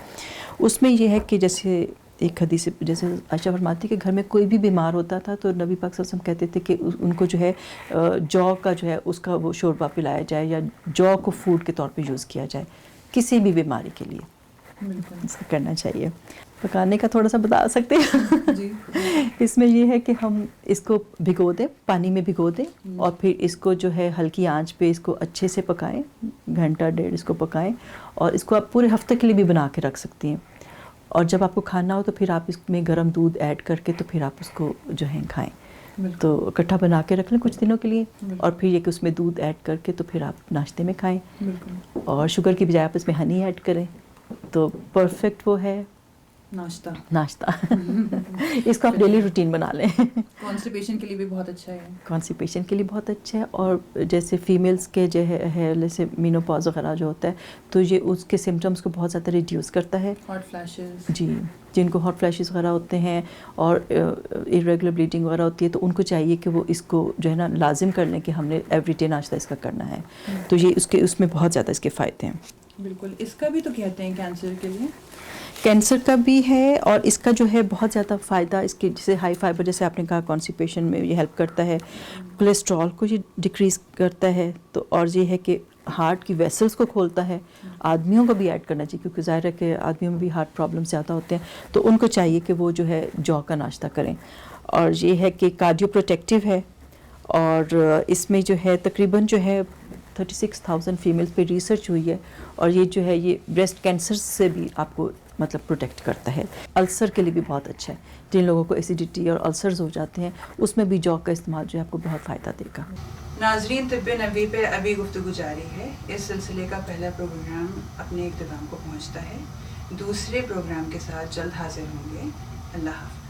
اس میں یہ ہے کہ جیسے ایک حدیث جیسے عائشہ فرماتی کہ گھر میں کوئی بھی بیمار ہوتا تھا تو نبی پاک صلی اللہ علیہ وسلم کہتے تھے کہ ان کو جو ہے جو کا جو ہے اس کا وہ شوربہ پلایا جائے یا جو کو فوڈ کے طور پہ یوز کیا جائے کسی بھی بیماری کے لیے. ایسا کرنا چاہیے. پکانے کا تھوڑا سا بتا سکتے ہیں
جی.
اس میں یہ ہے کہ ہم اس کو بھگو دیں، پانی میں بھگو دیں اور پھر اس کو جو ہے ہلکی آنچ پہ اس کو اچھے سے پکائیں، گھنٹہ ڈیڑھ اس کو پکائیں اور اس کو آپ پورے ہفتے کے لیے بھی بنا کے رکھ سکتی ہیں. اور جب آپ کو کھانا ہو تو پھر آپ اس میں گرم دودھ ایڈ کر کے تو پھر آپ اس کو جو ہے کھائیں. تو اکٹھا بنا کے رکھ لیں کچھ دنوں کے لیے اور پھر یہ کہ اس میں دودھ ایڈ کر کے تو پھر آپ ناشتے میں کھائیں. اور شوگر کی بجائے آپ اس میں ہنی ایڈ کریں تو پرفیکٹ وہ ہے ناشتہ. اس کو آپ ڈیلی روٹین بنا لیں.
کانسٹیپیشن کے لیے بھی بہت اچھا ہے.
کانسٹیپیشن کے لیے بہت اچھا ہے. اور جیسے فیمیلز کے جو ہے جیسے مینوپاز وغیرہ جو ہوتا ہے تو یہ اس کے سمٹمس کو بہت زیادہ ریڈیوس کرتا ہے.
ہاٹ فلیشز،
جی، جن کو ہاٹ فلیشز وغیرہ ہوتے ہیں اور ارریگولر بلیڈنگ وغیرہ ہوتی ہے تو ان کو چاہیے کہ وہ اس کو جو ہے نا لازم کر لیں کہ ہم نے ایوری ڈے ناشتہ اس کا کرنا ہے. تو یہ اس میں بہت زیادہ اس کے فائدے ہیں.
بالکل. اس کا بھی تو کہتے ہیں کینسر کے لیے،
کینسر کا بھی ہے اور اس کا جو ہے بہت زیادہ فائدہ اس کے جیسے ہائی فائبر جیسے آپ نے کہا کانسٹیپیشن میں یہ ہیلپ کرتا ہے، کولیسٹرول کو یہ ڈیکریز کرتا ہے. تو اور یہ ہے کہ ہارٹ کی ویسلز کو کھولتا ہے. آدمیوں کو بھی ایڈ کرنا چاہیے کیونکہ ظاہر ہے کہ آدمیوں میں بھی ہارٹ پرابلم زیادہ ہوتے ہیں تو ان کو چاہیے کہ وہ جو ہے جو کا ناشتہ کریں. اور یہ ہے کہ کارڈیو پروٹیکٹیو ہے اور اس میں جو ہے تقریباً جو ہے 36,000 فیمیلز پہ ریسرچ ہوئی ہے اور یہ جو ہے یہ بریسٹ کینسر سے بھی آپ کو مطلب پروٹیکٹ کرتا ہے. السر کے لیے بھی بہت اچھا ہے. جن لوگوں کو ایسیڈیٹی اور السرز ہو جاتے ہیں اس میں بھی جو کا استعمال جو ہے آپ کو بہت فائدہ دے گا.
ناظرین، طب نبوی پہ ابھی گفتگو جاری ہے. اس سلسلے کا پہلا پروگرام اپنے اختتام کو پہنچتا ہے. دوسرے پروگرام کے ساتھ جلد حاضر ہوں گے. اللہ حافظ.